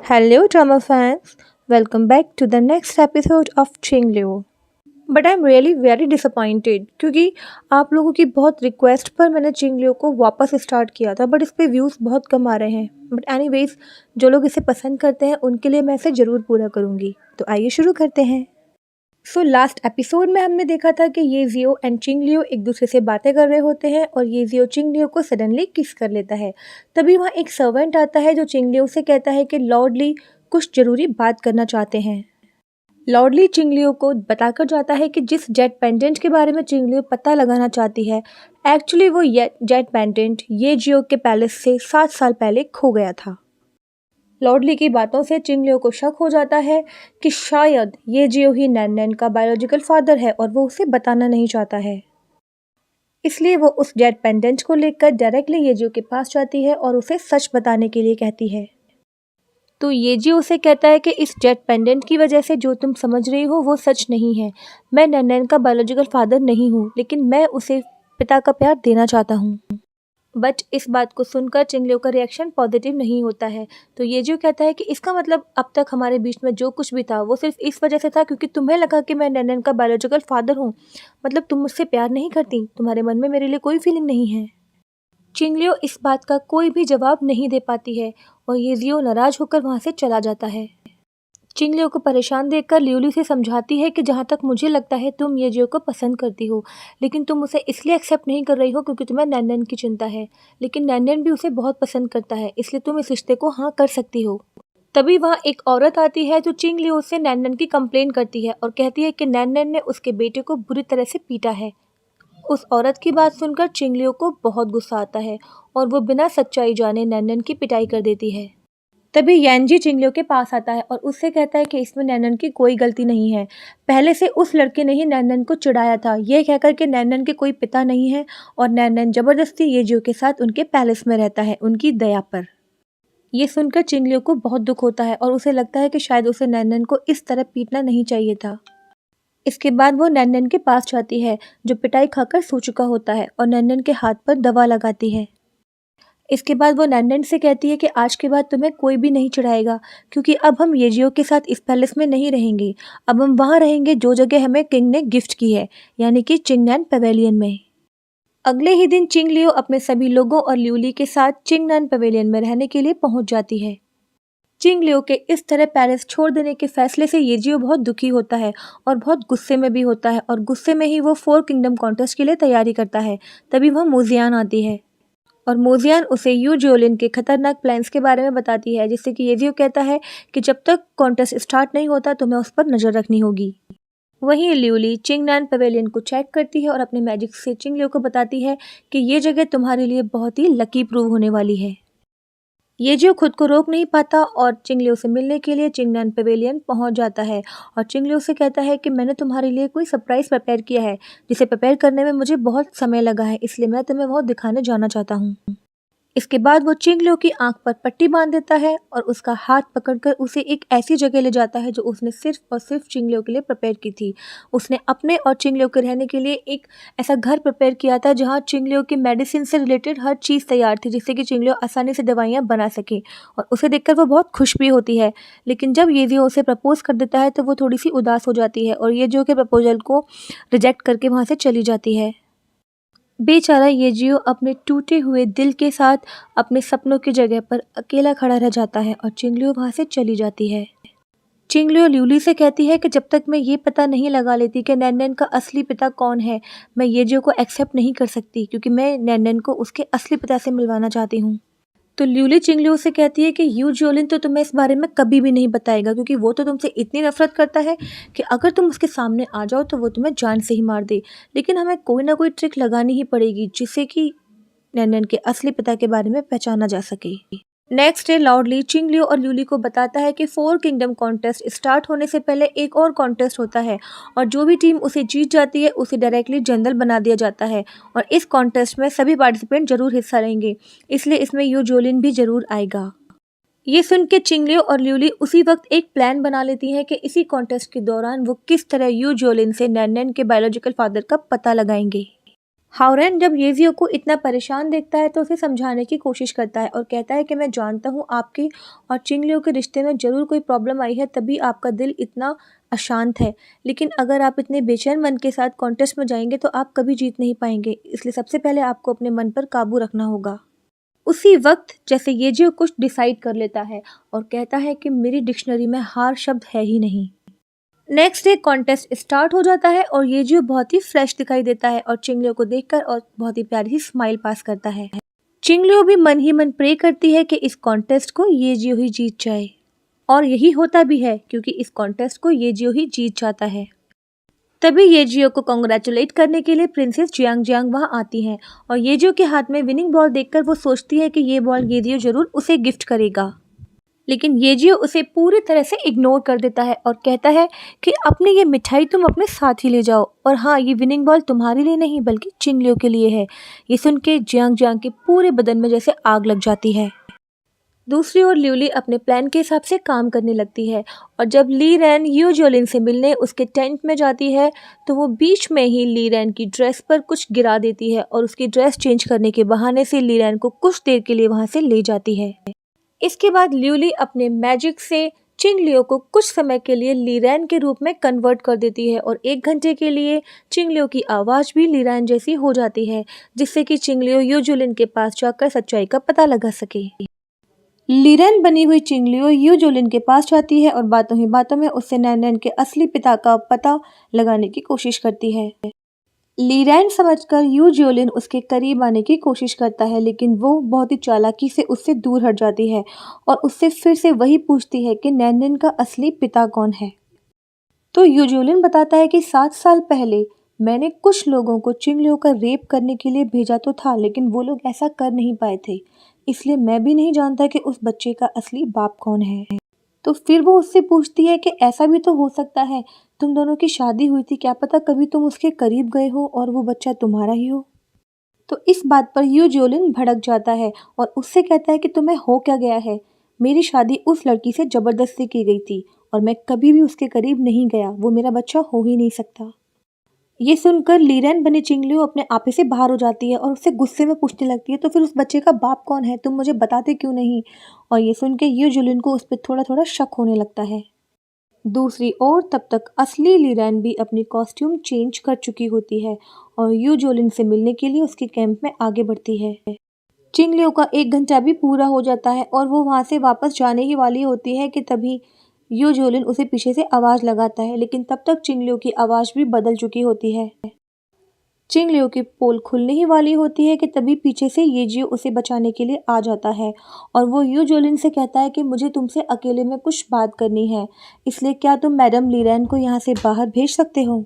Hello, drama fans. Welcome back to the next episode of Chingleo. But I am really very disappointed क्योंकि आप लोगों की बहुत request पर मैंने चिंगलियो को वापस स्टार्ट किया था बट इस पे व्यूज़ बहुत कम आ रहे हैं। बट एनीवेज, जो लोग इसे पसंद करते हैं उनके लिए मैं इसे ज़रूर पूरा करूँगी। तो आइए शुरू करते हैं। सो लास्ट एपिसोड में हमने देखा था कि ये जियो एंड चिंगलियो एक दूसरे से बातें कर रहे होते हैं और ये जियो चिंगलियो को सडनली किस कर लेता है। तभी वहाँ एक सर्वेंट आता है जो चिंगलियो से कहता है कि लॉर्डली कुछ ज़रूरी बात करना चाहते हैं। लॉर्डली चिंगलियो को बताकर जाता है कि जिस जेट पेंडेंट के बारे में चिंगलियो पता लगाना चाहती है, एक्चुअली वो ये जेट पेंडेंट ये जियो के पैलेस से 7 साल पहले खो गया था। लॉर्डली की बातों से चिंगलियो को शक हो जाता है कि शायद ये जियो ही नैन नैन का बायोलॉजिकल फादर है और वो उसे बताना नहीं चाहता है। इसलिए वो उस जेट पेंडेंट को लेकर डायरेक्टली ये जियो के पास जाती है और उसे सच बताने के लिए कहती है। तो ये जी उसे कहता है कि इस जेट पेंडेंट की वजह से जो तुम समझ रही हो वो सच नहीं है। मैं नैन का बायोलॉजिकल फादर नहीं हूँ, लेकिन मैं उसे पिता का प्यार देना चाहता हूँ। बट इस बात को सुनकर चिंगलियो का रिएक्शन पॉजिटिव नहीं होता है। तो ये जो कहता है कि इसका मतलब अब तक हमारे बीच में जो कुछ भी था वो सिर्फ इस वजह से था क्योंकि तुम्हें लगा कि मैं नैन का बायोलॉजिकल फादर हूँ। मतलब तुम मुझसे प्यार नहीं करती, तुम्हारे मन में मेरे लिए कोई फीलिंग नहीं है। चिंगलियो इस बात का कोई भी जवाब नहीं दे पाती है और ये जियो नाराज होकर वहाँ से चला जाता है। चिंगलियो को परेशान देखकर लियोली से समझाती है कि जहाँ तक मुझे लगता है तुम ये जियो को पसंद करती हो, लेकिन तुम उसे इसलिए एक्सेप्ट नहीं कर रही हो क्योंकि तुम्हें नैन की चिंता है। लेकिन नैन भी उसे बहुत पसंद करता है, इसलिए तुम इस रिश्ते को हाँ कर सकती हो। तभी वहाँ एक औरत आती है जो चिंगलियो से नैन की कंप्लेन करती है और कहती है कि नैन ने उसके बेटे को बुरी तरह से पीटा है। उस औरत की बात सुनकर चिंगलियो को बहुत गुस्सा आता है और वो बिना सच्चाई जाने नैनन की पिटाई कर देती है। तभी यानजी चिंगलियो के पास आता है और उससे कहता है कि इसमें नैनन की कोई गलती नहीं है। पहले से उस लड़के ने ही नैनन को चिढ़ाया था, ये कहकर कि नैनन के कोई पिता नहीं है और नैनन जबरदस्ती येजियो के साथ उनके पैलेस में रहता है उनकी दया पर। ये सुनकर चिंगलियो को बहुत दुख होता है और उसे लगता है कि शायद उसे नैनन को इस तरह पीटना नहीं चाहिए था। इसके बाद वो नैनन के पास जाती है जो पिटाई खाकर सो चुका होता है और नैनन के हाथ पर दवा लगाती है। इसके बाद वो नैनन से कहती है कि आज के बाद तुम्हें कोई भी नहीं चिढ़ाएगा क्योंकि अब हम येजियो के साथ इस पैलेस में नहीं रहेंगे। अब हम वहाँ रहेंगे जो जगह हमें किंग ने गिफ्ट की है, यानी कि चिंगनैन पवेलियन में। अगले ही दिन चिंगलियो अपने सभी लोगों और ल्यूली के साथ चिंगनैन पवेलियन में रहने के लिए पहुंच जाती है। चिंगलियो के इस तरह पैलेस छोड़ देने के फैसले से येजियो बहुत दुखी होता है और बहुत गुस्से में भी होता है और गुस्से में ही वो 4 किंगडम कॉन्टेस्ट के लिए तैयारी करता है। तभी वह मोजियान आती है और मोजियान उसे यू जियोलिन के खतरनाक प्लान्स के बारे में बताती है, जिससे कि येजियो कहता है कि जब तक कॉन्टेस्ट स्टार्ट नहीं होता तुम्हें उस पर नज़र रखनी होगी। वहीं ल्यूली चिंगनैन पवेलियन को चेक करती है और अपने मैजिक से चिंगलियो को बताती है कि ये जगह तुम्हारे लिए बहुत ही लकी प्रूव होने वाली है। ये जो खुद को रोक नहीं पाता और चिंगलियो से मिलने के लिए चिंगनैन पवेलियन पहुंच जाता है और चिंगलियो से कहता है कि मैंने तुम्हारे लिए कोई सरप्राइज़ प्रिपेयर किया है, जिसे प्रिपेयर करने में मुझे बहुत समय लगा है, इसलिए मैं तुम्हें वो दिखाने जाना चाहता हूँ। इसके बाद वो चिंगलियो की आंख पर पट्टी बांध देता है और उसका हाथ पकड़कर उसे एक ऐसी जगह ले जाता है जो उसने सिर्फ और सिर्फ चिंगलियो के लिए प्रिपेयर की थी। उसने अपने और चिंगलियो के रहने के लिए एक ऐसा घर प्रिपेयर किया था जहाँ चिंगलियो की मेडिसिन से रिलेटेड हर चीज़ तैयार थी, जिससे कि चिंगलियो आसानी से दवाइयाँ बना सके और उसे देखकर वो बहुत खुश भी होती है। लेकिन जब येजियो उसे प्रपोज कर देता है तो वो थोड़ी सी उदास हो जाती है और येजियो के प्रपोजल को रिजेक्ट करके वहाँ से चली जाती है। बेचारा येजियो अपने टूटे हुए दिल के साथ अपने सपनों की जगह पर अकेला खड़ा रह जाता है और चिंगलियो वहाँ से चली जाती है। चिंगलियो ल्यूली से कहती है कि जब तक मैं ये पता नहीं लगा लेती कि नैनन का असली पिता कौन है, मैं येजियो को एक्सेप्ट नहीं कर सकती क्योंकि मैं नैनन को उसके असली पिता से मिलवाना चाहती हूँ। तो ल्यूली चिंगलियो से कहती है कि यू जियोलिन तो तुम्हें इस बारे में कभी भी नहीं बताएगा क्योंकि वो तो तुमसे इतनी नफरत करता है कि अगर तुम उसके सामने आ जाओ तो वो तुम्हें जान से ही मार दे। लेकिन हमें कोई ना कोई ट्रिक लगानी ही पड़ेगी जिससे कि नैनन के असली पिता के बारे में पहचाना जा सके। नेक्स्ट डे लाउडली चिंगलियो और ल्यूली को बताता है कि 4 किंगडम कॉन्टेस्ट स्टार्ट होने से पहले एक और कॉन्टेस्ट होता है और जो भी टीम उसे जीत जाती है उसे डायरेक्टली जनरल बना दिया जाता है और इस कॉन्टेस्ट में सभी पार्टिसिपेंट जरूर हिस्सा लेंगे, इसलिए इसमें यू जोलिन भी जरूर आएगा। ये सुन के चिंगलियो और ल्यूली उसी वक्त एक प्लान बना लेती हैं कि इसी कॉन्टेस्ट के दौरान वो किस तरह यू जोलिन से नैन के बायोलॉजिकल फादर का पता लगाएंगे। हाओरेन जब येजियो को इतना परेशान देखता है तो उसे समझाने की कोशिश करता है और कहता है कि मैं जानता हूँ आपके और चिंगलियो के रिश्ते में ज़रूर कोई प्रॉब्लम आई है, तभी आपका दिल इतना अशांत है। लेकिन अगर आप इतने बेचैन मन के साथ कॉन्टेस्ट में जाएंगे तो आप कभी जीत नहीं पाएंगे, इसलिए सबसे पहले आपको अपने मन पर काबू रखना होगा। उसी वक्त जैसे येजियो कुछ डिसाइड कर लेता है और कहता है कि मेरी डिक्शनरी में हार शब्द है ही नहीं। नेक्स्ट डे कॉन्टेस्ट स्टार्ट हो जाता है और येजियो बहुत ही फ्रेश दिखाई देता है और चिंगलियो को देखकर और बहुत ही प्यारी सी स्माइल पास करता है। चिंगलियो भी मन ही मन प्रे करती है कि इस कॉन्टेस्ट को येजियो ही जीत जाए, और यही होता भी है क्योंकि इस कॉन्टेस्ट को येजियो ही जीत जाता है। तभी येजियो को कॉन्ग्रेचुलेट करने के लिए प्रिंसेस जियांग जियांग वहाँ आती हैं और येजियो के हाथ में विनिंग बॉल देखकर वो सोचती है कि ये बॉल येजियो जरूर उसे गिफ्ट करेगा। लेकिन येजियो उसे पूरी तरह से इग्नोर कर देता है और कहता है कि अपनी ये मिठाई तुम अपने साथ ही ले जाओ, और हाँ, ये विनिंग बॉल तुम्हारे लिए नहीं बल्कि चिंगलियो के लिए है। ये सुन के जियांग जियांग के पूरे बदन में जैसे आग लग जाती है। दूसरी ओर ल्यूली अपने प्लान के हिसाब से काम करने लगती है और जब ली रैन यू जोलिन से मिलने उसके टेंट में जाती है तो वो बीच में ही ली रैन की ड्रेस पर कुछ गिरा देती है और उसकी ड्रेस चेंज करने के बहाने से ली रैन को कुछ देर के लिए वहाँ से ले जाती है। इसके बाद ल्यूली अपने मैजिक से चिंगलियो को कुछ समय के लिए लीरैन के रूप में कन्वर्ट कर देती है और 1 घंटे के लिए चिंगलियो की आवाज़ भी लीरैन जैसी हो जाती है, जिससे कि चिंगलियो यूजुलिन के पास जाकर सच्चाई का पता लगा सके। लीरैन बनी हुई चिंगलियो यूजुलिन के पास जाती है और बातों ही बातों में उससे नैन के असली पिता का पता लगाने की कोशिश करती है। लीरैन समझकर यूजियोलिन उसके करीब आने की कोशिश करता है, लेकिन वो बहुत ही चालाकी से उससे दूर हट जाती है और उससे फिर से वही पूछती है कि नैन का असली पिता कौन है। तो यूजियोलिन बताता है कि 7 साल पहले मैंने कुछ लोगों को चिंगलियो का रेप करने के लिए भेजा तो था, लेकिन वो लोग ऐसा कर नहीं पाए थे, इसलिए मैं भी नहीं जानता कि उस बच्चे का असली बाप कौन है। तो फिर वो उससे पूछती है कि ऐसा भी तो हो सकता है, तुम दोनों की शादी हुई थी, क्या पता कभी तुम उसके करीब गए हो और वो बच्चा तुम्हारा ही हो। तो इस बात पर यूजियोलिन भड़क जाता है और उससे कहता है कि तुम्हें हो क्या गया है, मेरी शादी उस लड़की से ज़बरदस्ती की गई थी और मैं कभी भी उसके करीब नहीं गया, वो मेरा बच्चा हो ही नहीं सकता। ये सुनकर लीरैन बनी चिंगलियो अपने आपे से बाहर हो जाती है और उससे गुस्से में पूछने लगती है, तो फिर उस बच्चे का बाप कौन है, तुम मुझे बताते क्यों नहीं। और ये सुन के यूजियोलिन को उस पर थोड़ा थोड़ा शक होने लगता है। दूसरी ओर तब तक असली लीरैन भी अपनी कॉस्ट्यूम चेंज कर चुकी होती है और यूजोलिन से मिलने के लिए उसके कैंप में आगे बढ़ती है। चिंगलियो का 1 घंटा भी पूरा हो जाता है और वो वहाँ से वापस जाने ही वाली होती है कि तभी यूजोलिन उसे पीछे से आवाज़ लगाता है, लेकिन तब तक चिंगलियो की आवाज़ भी बदल चुकी होती है। चिंगलियो की पोल खुलने ही वाली होती है कि तभी पीछे से येजियो उसे बचाने के लिए आ जाता है और वो यूजोलिन से कहता है कि मुझे तुमसे अकेले में कुछ बात करनी है, इसलिए क्या तुम मैडम लीरैन को यहाँ से बाहर भेज सकते हो।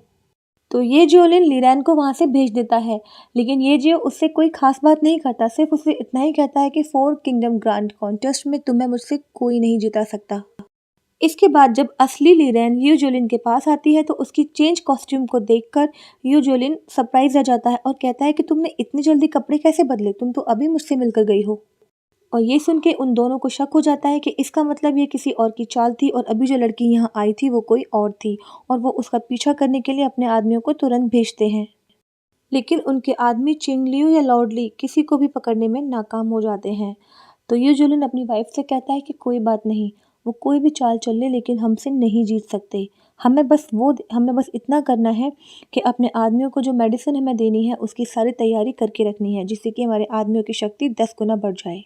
तो ये जियोलिन लीरैन को वहाँ से भेज देता है, लेकिन ये जियो उससे कोई खास बात नहीं करता, सिर्फ उससे इतना ही कहता है कि 4 किंगडम ग्रांड कॉन्टेस्ट में तुम्हें मुझसे कोई नहीं जिता सकता। इसके बाद जब असली लीरैन यूजोलिन के पास आती है तो उसकी चेंज कॉस्ट्यूम को देखकर यूजोलिन सरप्राइज रह जाता है और कहता है कि तुमने इतनी जल्दी कपड़े कैसे बदले, तुम तो अभी मुझसे मिलकर गई हो। और ये सुन के उन दोनों को शक हो जाता है कि इसका मतलब ये किसी और की चाल थी और अभी जो लड़की यहाँ आई थी वो कोई और थी, और वो उसका पीछा करने के लिए अपने आदमियों को तुरंत भेजते हैं। लेकिन उनके आदमी चिंगलियो या लॉर्डली किसी को भी पकड़ने में नाकाम हो जाते हैं। तो यूजुलिन अपनी वाइफ से कहता है कि कोई बात नहीं, वो कोई भी चाल चल ले लेकिन हमसे नहीं जीत सकते। हमें बस इतना करना है कि अपने आदमियों को जो मेडिसिन हमें देनी है उसकी सारी तैयारी करके रखनी है, जिससे कि हमारे आदमियों की शक्ति 10 गुना बढ़ जाए।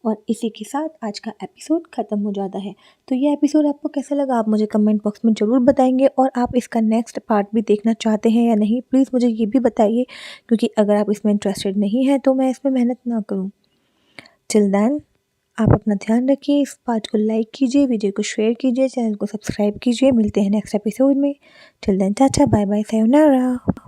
और इसी के साथ आज का एपिसोड ख़त्म हो जाता है। तो ये एपिसोड आपको कैसा लगा आप मुझे कमेंट बॉक्स में ज़रूर बताएंगे, और आप इसका नेक्स्ट पार्ट भी देखना चाहते हैं या नहीं प्लीज़ मुझे ये भी बताइए, क्योंकि अगर आप इसमें इंटरेस्टेड नहीं हैं तो मैं इसमें मेहनत ना करूँ। टिल देन आप अपना ध्यान रखिए, इस पार्ट को लाइक कीजिए, वीडियो को शेयर कीजिए, चैनल को सब्सक्राइब कीजिए। मिलते हैं नेक्स्ट एपिसोड में। Till then tata bye bye sayonara.